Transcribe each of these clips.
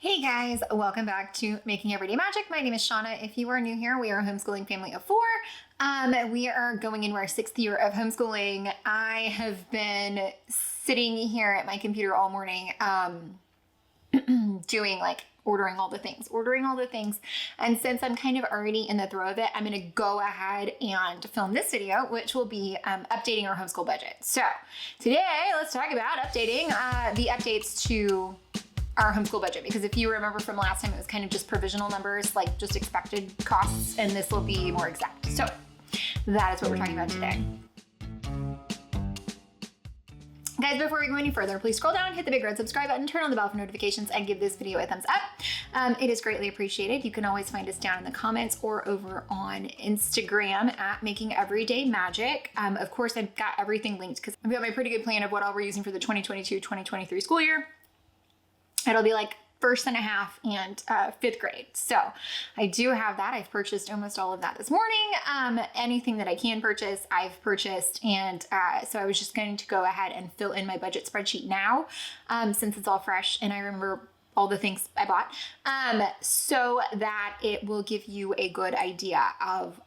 Hey guys, welcome back to Making Everyday Magic. My name is Shanna. If you are new here, we are a homeschooling family of 4. We are going into our 6th year of homeschooling. I have been sitting here at my computer all morning doing ordering all the things. And since I'm kind of already in the throw of it, I'm going to go ahead and film this video, which will be updating our homeschool budget. So today, let's talk about updating the updates to our homeschool budget, because if you remember from last time, it was kind of just provisional numbers, like just expected costs, and this will be more exact. So that is what we're talking about today. Guys, before we go any further, please scroll down, hit the big red subscribe button, turn on the bell for notifications, and give this video a thumbs up. It is greatly appreciated. You can always find us down in the comments or over on Instagram at Making Everyday Magic. Of course, I've got everything linked because I've got my pretty good plan of what all we're using for the 2022-2023 school year. It'll be like first and a half and 5th grade. So I do have that. I've purchased almost all of that this morning. Anything that I can purchase, I've purchased. And so I was just going to go ahead and fill in my budget spreadsheet now, since it's all fresh and I remember all the things I bought, so that it will give you a good idea of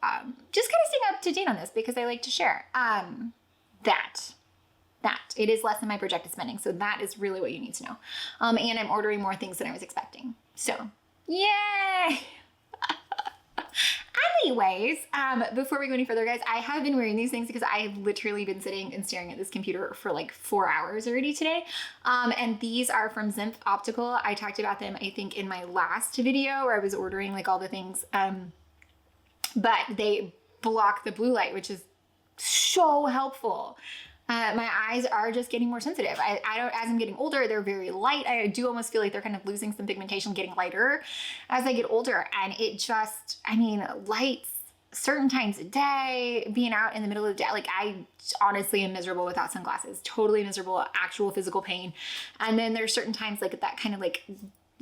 just kind of staying up to date on this, because I like to share that it is less than my projected spending. So that is really what you need to know. And I'm ordering more things than I was expecting. So yay! Anyways, before we go any further, guys, I have been wearing these things because I have literally been sitting and staring at this computer for like 4 hours already today. And these are from Zenf Optical. I talked about them, I think, in my last video where I was ordering like all the things. But they block the blue light, which is so helpful. My eyes are just getting more sensitive. I don't, as I'm getting older, they're very light. I do almost feel like they're kind of losing some pigmentation, getting lighter as I get older. And it just, lights certain times a day, being out in the middle of the day. Like, I honestly am miserable without sunglasses, totally miserable, actual physical pain. And then there's certain times like at that kind of like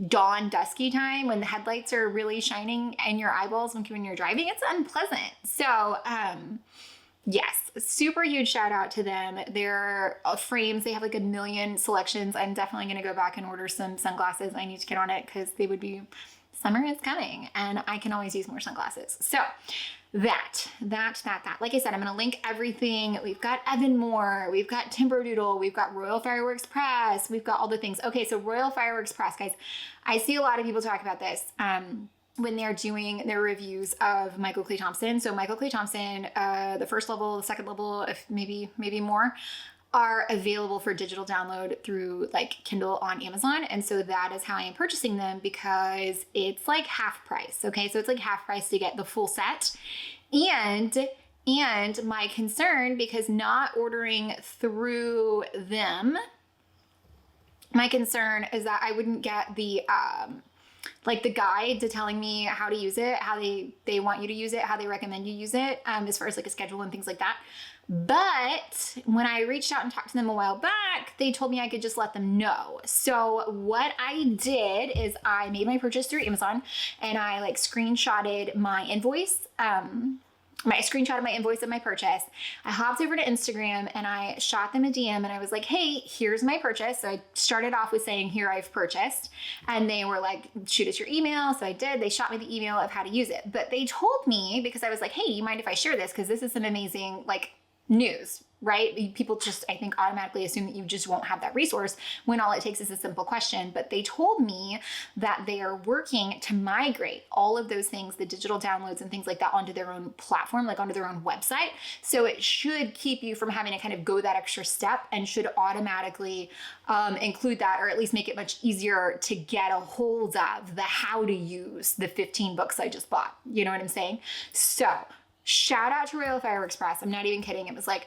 dawn dusky time when the headlights are really shining in your eyeballs when you're driving, it's unpleasant. So, yes, super huge shout out to them. Their frames, they have like 1 million selections. I'm definitely going to go back and order some sunglasses. I need to get on it because summer is coming and I can always use more sunglasses. So that. Like I said, I'm going to link everything. We've got Moor, we've got Timberdoodle, we've got Royal Fireworks Press, we've got all the things. Okay, so Royal Fireworks Press, guys, I see a lot of people talk about this. When they're doing their reviews of Michael Clay Thompson. So Michael Clay Thompson, the first level, the second level, if maybe more, are available for digital download through like Kindle on Amazon. And so that is how I am purchasing them, because it's like half price. Okay, so it's like half price to get the full set. And my concern, because not ordering through them, my concern is that I wouldn't get the like the guide to telling me how to use it, how they want you to use it, how they recommend you use it, as far as like a schedule and things like that. But when I reached out and talked to them a while back, they told me I could just let them know. So what I did is I made my purchase through Amazon and I like screenshotted my invoice, of my purchase. I hopped over to Instagram and I shot them a DM and I was like, hey, here's my purchase. So I started off with saying, here, I've purchased. And they were like, shoot us your email. So I did. They shot me the email of how to use it. But they told me, because I was like, hey, do you mind if I share this? Because this is some amazing news, right? People just, I think, automatically assume that you just won't have that resource when all it takes is a simple question. But they told me that they are working to migrate all of those things, the digital downloads and things like that, onto their own platform, like onto their own website. So it should keep you from having to kind of go that extra step, and should automatically include that, or at least make it much easier to get a hold of the how to use the 15 books I just bought. You know what I'm saying? So shout out to Royal Fireworks Press. I'm not even kidding. It was like,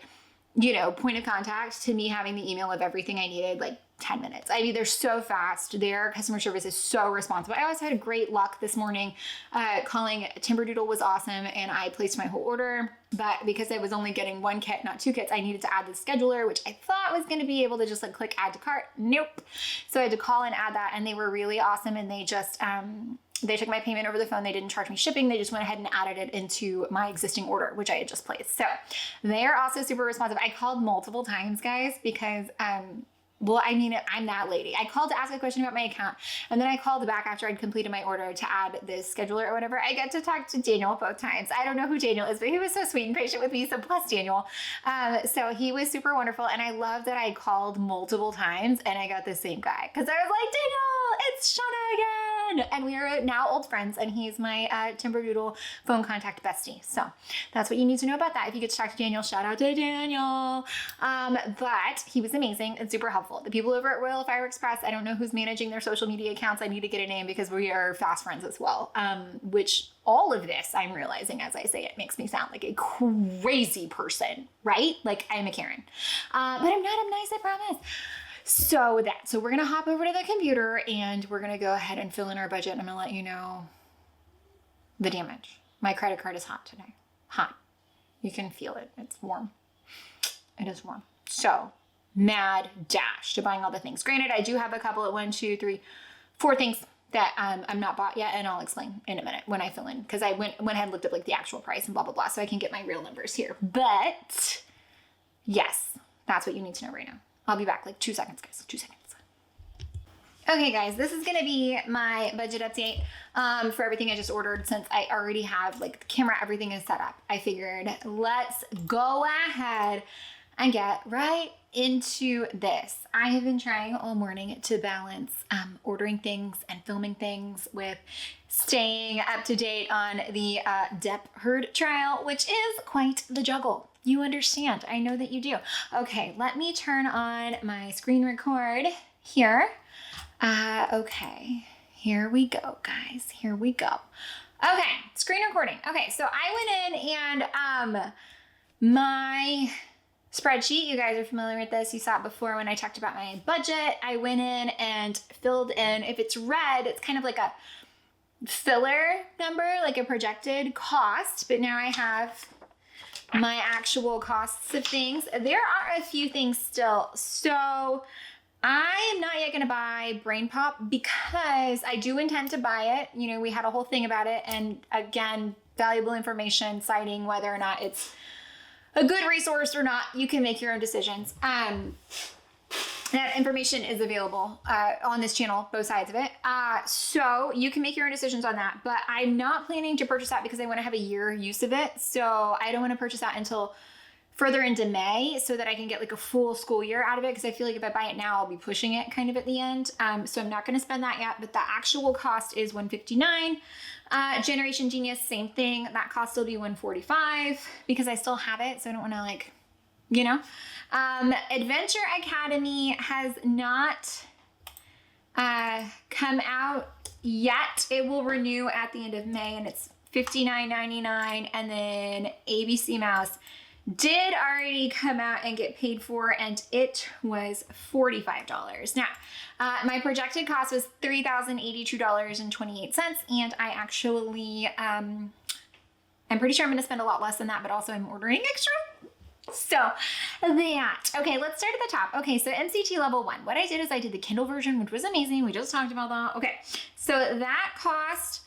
point of contact to me having the email of everything I needed, like 10 minutes. They're so fast. Their customer service is so responsive. I also had great luck this morning. Calling Timberdoodle was awesome, and I placed my whole order. But because I was only getting 1 kit, not 2 kits, I needed to add the scheduler, which I thought was going to be able to just click add to cart. Nope. So I had to call and add that, and they were really awesome. And they just, they took my payment over the phone. They didn't charge me shipping. They just went ahead and added it into my existing order, which I had just placed. So they're also super responsive. I called multiple times, guys, because Well, I mean, I'm that lady. I called to ask a question about my account, and then I called back after I'd completed my order to add this scheduler or whatever. I got to talk to Daniel both times. I don't know who Daniel is, but he was so sweet and patient with me. So bless Daniel. So he was super wonderful, and I love that I called multiple times and I got the same guy because I was like, Daniel, it's Shanna again, and we are now old friends, and he's my Timberdoodle phone contact bestie. So that's what you need to know about that. If you get to talk to Daniel, shout out to Daniel. But he was amazing and super helpful. The people over at Royal Fire Express, I don't know who's managing their social media accounts. I need to get a name because we are fast friends as well. Which all of this, I'm realizing as I say it, makes me sound like a crazy person, right? Like I'm a Karen. But I'm not, I'm nice, I promise. So we're going to hop over to the computer and we're going to go ahead and fill in our budget. And I'm going to let you know the damage. My credit card is hot today. Hot. You can feel it. It's warm. It is warm. So mad dash to buying all the things. Granted, I do have a couple of 1, 2, 3, 4 things that I'm not bought yet, and I'll explain in a minute when I fill in, because I went ahead and looked up like the actual price and blah, blah, blah, so I can get my real numbers here. But yes, that's what you need to know right now. I'll be back like 2 seconds, guys. 2 seconds. Okay, guys, this is going to be my budget update for everything I just ordered. Since I already have like the camera, everything is set up. I figured let's go ahead and get right into this. I have been trying all morning to balance ordering things and filming things with staying up to date on the Depp herd trial, which is quite the juggle. You understand. I know that you do. Okay, let me turn on my screen record here. Okay, here we go, guys. Here we go. Okay, screen recording. Okay, so I went in and my spreadsheet, you guys are familiar with this. You saw it before when I talked about my budget. I went in and filled in, if it's red, it's kind of like a filler number, like a projected cost, but now I have my actual costs of things. There are a few things still. So I am not yet going to buy BrainPop because I do intend to buy it. You know, we had a whole thing about it, and again, valuable information citing whether or not it's a good resource or not. You can make your own decisions. That information is available on this channel, both sides of it. So you can make your own decisions on that, but I'm not planning to purchase that because I want to have a year use of it. So I don't want to purchase that until further into May so that I can get like a full school year out of it. Because I feel like if I buy it now, I'll be pushing it kind of at the end. So I'm not going to spend that yet, but the actual cost is $159. Generation Genius, same thing. That cost will be $145 because I still have it. So I don't want to like, you know. Adventure Academy has not come out yet. It will renew at the end of May and it's $59.99. And then ABCmouse did already come out and get paid for, and it was $45. Now, my projected cost was $3,082.28, and I actually, I'm pretty sure I'm going to spend a lot less than that, but also I'm ordering extra. So that, okay, let's start at the top. Okay, so MCT level 1. What I did is I did the Kindle version, which was amazing. We just talked about that. Okay, so that cost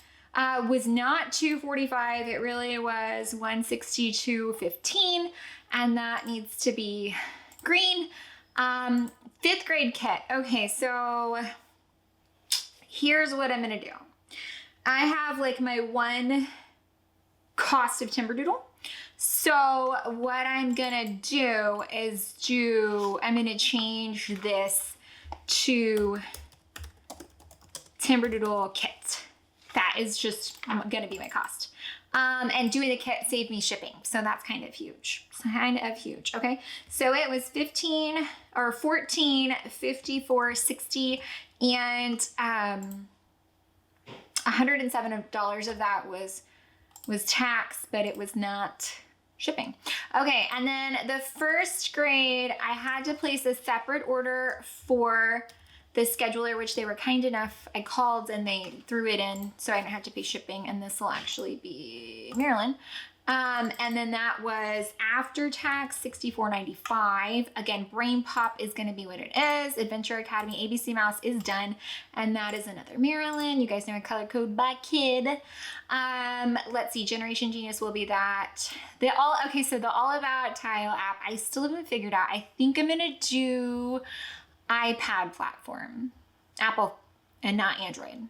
was not $245. It really was $162.15, and that needs to be green. 5th grade kit. Okay, so here's what I'm gonna do. I have like my one cost of Timberdoodle. So what I'm gonna do is I'm gonna change this to Timberdoodle kit. That is just gonna be my cost. And doing the kit saved me shipping. So that's kind of huge. Okay. So it was $14.54.60, and $107 of that was tax, but it was not shipping. Okay, and then the 1st grade, I had to place a separate order for the scheduler, which they were kind enough. I called and they threw it in, so I didn't have to pay shipping, and this will actually be Maryland. And then that was after tax, $64.95. Again, BrainPop is going to be what it is. Adventure Academy, ABCmouse is done, and that is another Maryland. You guys know I color code by kid. Let's see, Generation Genius will be that. So the All About Tile app, I still haven't figured out. I think I'm going to do iPad platform, Apple and not Android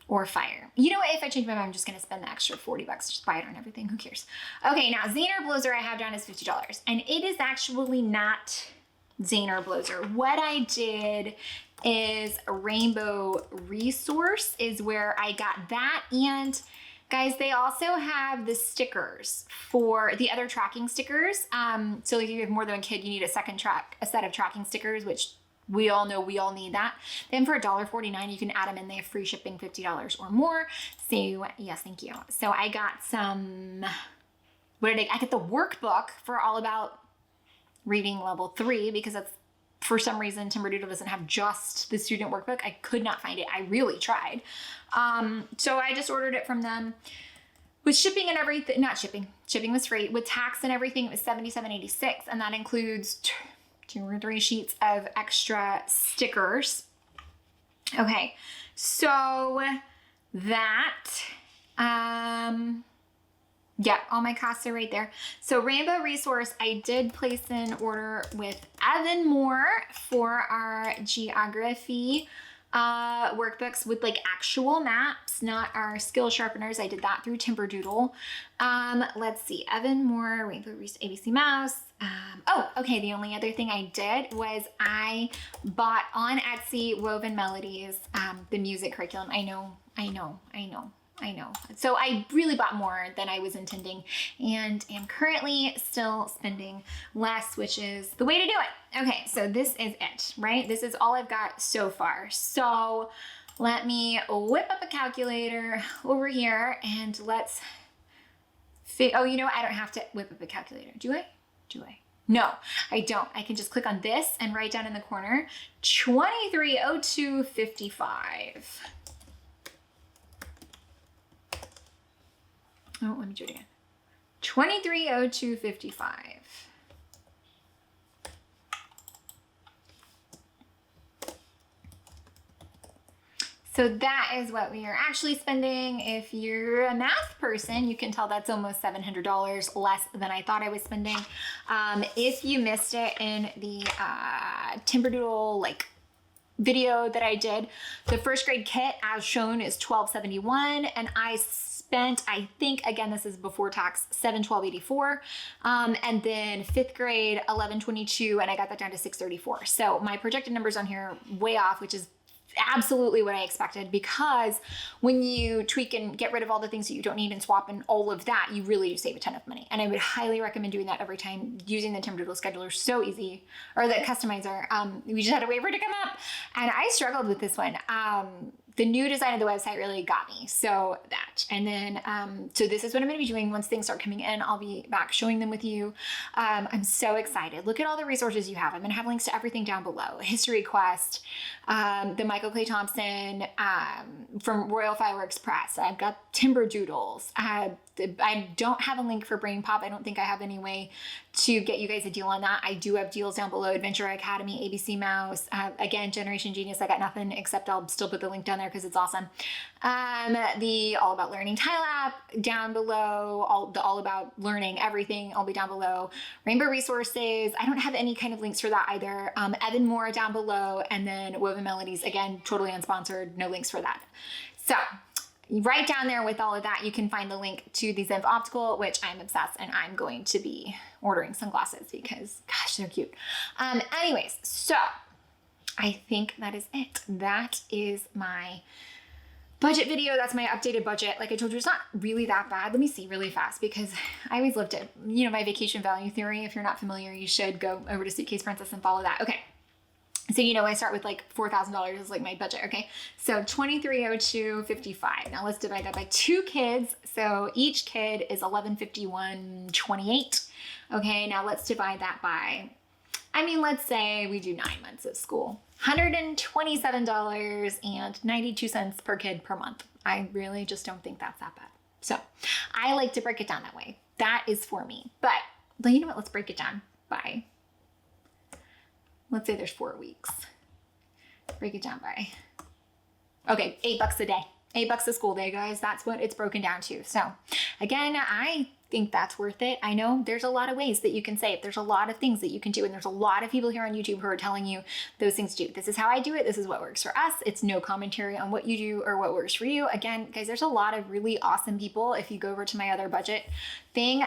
or Fire. You know what? If I change my mind, I'm just going to spend the extra $40, just buy it on everything. Who cares? Okay, now Zaner Blozer I have down is $50, and it is actually not Zaner Blozer. What I did is Rainbow Resource is where I got that. And guys, they also have the stickers for the other tracking stickers. So if you have more than one kid, you need a set of tracking stickers, which we all know we all need that. Then for $1.49, you can add them in. They have free shipping, $50 or more. So yes, thank you. So I got some, I get the workbook for All About Reading Level 3 because that's, for some reason, Timberdoodle doesn't have just the student workbook. I could not find it. I really tried. So I just ordered it from them. With shipping and everything, not shipping, shipping was free. With tax and everything, it was $77.86, and that includes 2 or 3 sheets of extra stickers. Okay, so that, yeah, all my costs are right there. So Rainbow Resource, I did place an order with Evan Moor for our geography workbooks with like actual maps, not our skill sharpeners. I did that through Timberdoodle. Let's see, Evan Moor, Rainbow Resource, ABCmouse. Oh, okay, the only other thing I did was I bought on Etsy Woven Melodies, the music curriculum. I know. So I really bought more than I was intending and am currently still spending less, which is the way to do it. Okay, so this is it, right? This is all I've got so far. So let me whip up a calculator over here and let's oh, you know what? I don't have to whip up a calculator. Do I? No, I don't. I can just click on this and write down in the corner 2302.55. Oh, let me do it again. 2302.55. So that is what we are actually spending. If you're a math person, you can tell that's almost $700 less than I thought I was spending. If you missed it in the Timberdoodle like video that I did, the first grade kit as shown is $12.71, and I spent, I think, again, this is before tax, $712.84, and then 5th grade $11.22, and I got that down to $634. So my projected numbers on here way off, which is absolutely what I expected, because when you tweak and get rid of all the things that you don't need and swap and all of that, you really do save a ton of money. And I would highly recommend doing that every time. Using the Timberdoodle scheduler, so easy, or the customizer. We just had a waiver to come up, and I struggled with this one. The new design of the website really got me. So that, and then, so this is what I'm going to be doing once things start coming in. I'll be back showing them with you. I'm so excited. Look at all the resources you have. I'm going to have links to everything down below. History Quest, the Michael Clay Thompson, from Royal Fireworks Press. I've got Timberdoodles. I don't have a link for BrainPop. I don't think I have any way to get you guys a deal on that. I do have deals down below. Adventure Academy, ABCmouse, again, Generation Genius. I got nothing except I'll still put the link down there because it's awesome. The All About Learning tile app down below. All About Learning everything. I'll be down below. Rainbow Resources. I don't have any kind of links for that either. Evan Moore down below, and then Woven Melodies. Again, totally unsponsored. No links for that. So right down there with all of that, you can find the link to the Zenf Optical, which I'm obsessed, and I'm going to be ordering sunglasses because, gosh, they're cute. Anyways, so I think that is it. That is my budget video. That's my updated budget. Like I told you, it's not really that bad. Let me see really fast, because I always looked at, my vacation value theory. If you're not familiar, you should go over to Suitcase Princess and follow that. Okay. So, I start with like $4,000 is like my budget. Okay. So 2302.55. Now let's divide that by 2 kids. So each kid is 1151.28. Okay. Now let's divide that by, let's say we do 9 months of school, $127.92 per kid per month. I really just don't think that's that bad. So I like to break it down that way. That is for me. But you know what? Let's break it down by, let's say there's 4 weeks. Break it down by, okay, $8 a day. $8 a school day, guys. That's what it's broken down to. So again, I think that's worth it. I know there's a lot of ways that you can save. There's a lot of things that you can do. And there's a lot of people here on YouTube who are telling you those things to do. This is how I do it. This is what works for us. It's no commentary on what you do or what works for you. Again, guys, there's a lot of really awesome people. If you go over to my other budget thing,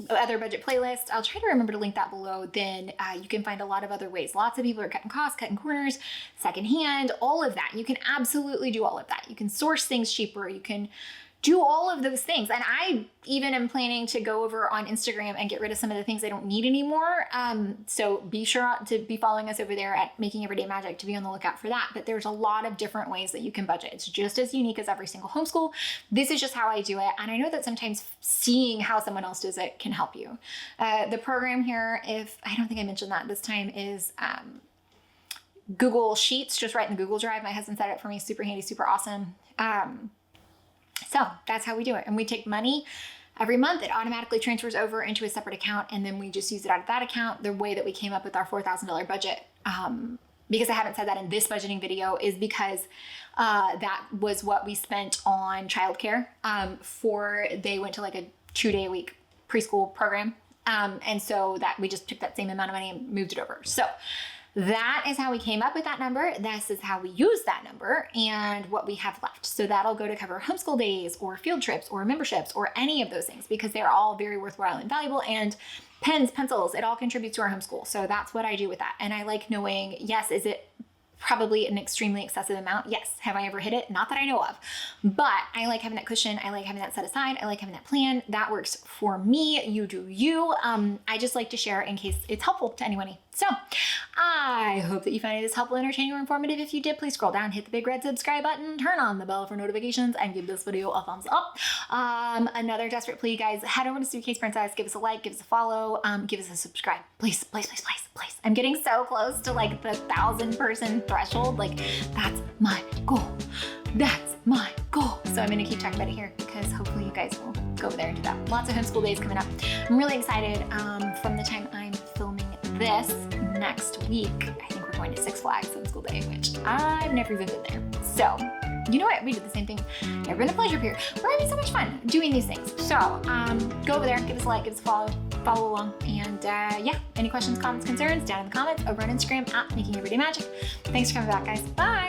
other budget playlist, I'll try to remember to link that below. Then you can find a lot of other ways. Lots of people are cutting costs, cutting corners, secondhand, all of that. You can absolutely do all of that. You can source things cheaper. You can do all of those things. And I even am planning to go over on Instagram and get rid of some of the things I don't need anymore. So be sure to be following us over there at Making Everyday Magic to be on the lookout for that. But there's a lot of different ways that you can budget. It's just as unique as every single homeschool. This is just how I do it. And I know that sometimes seeing how someone else does it can help you. The program here, if I don't think I mentioned that this time, is Google Sheets, just right in the Google Drive. My husband set it for me. Super handy, super awesome. So that's how we do it. And we take money every month. It automatically transfers over into a separate account. And then we just use it out of that account. The way that we came up with our $4,000 budget, because I haven't said that in this budgeting video, is because that was what we spent on childcare they went to like a 2-day-a-week preschool program. And so that we just took that same amount of money and moved it over. So that is how we came up with that number. This is how we use that number and what we have left. So that'll go to cover homeschool days or field trips or memberships or any of those things, because they're all very worthwhile and valuable. And pens, pencils, it all contributes to our homeschool. So that's what I do with that. And I like knowing, yes, is it probably an extremely excessive amount? Yes. Have I ever hit it? Not that I know of, but I like having that cushion. I like having that set aside. I like having that plan. That works for me. You do you. I just like to share in case it's helpful to anyone. So I hope that you find this helpful, entertaining, or informative. If you did, please scroll down, hit the big red subscribe button, turn on the bell for notifications, and give this video a thumbs up. Another desperate plea, guys, head over to Suitcase Princess, give us a like, give us a follow, give us a subscribe. Please, please, please, please, please. I'm getting so close to like the 1,000-person threshold. Like, that's my goal. That's my goal. So I'm gonna keep talking about it here because hopefully you guys will go over there and do that. Lots of homeschool days coming up. I'm really excited. From the time I'm filming this next week, I think we're going to Six Flags Homeschool Day, which I've never even been there. So you know what? We did the same thing. Never been a pleasure pier. We're having so much fun doing these things. So go over there, give us a like, give us a follow along. And yeah, any questions, comments, concerns, down in the comments over on Instagram at Making Everyday Magic. Thanks for coming back, guys. Bye.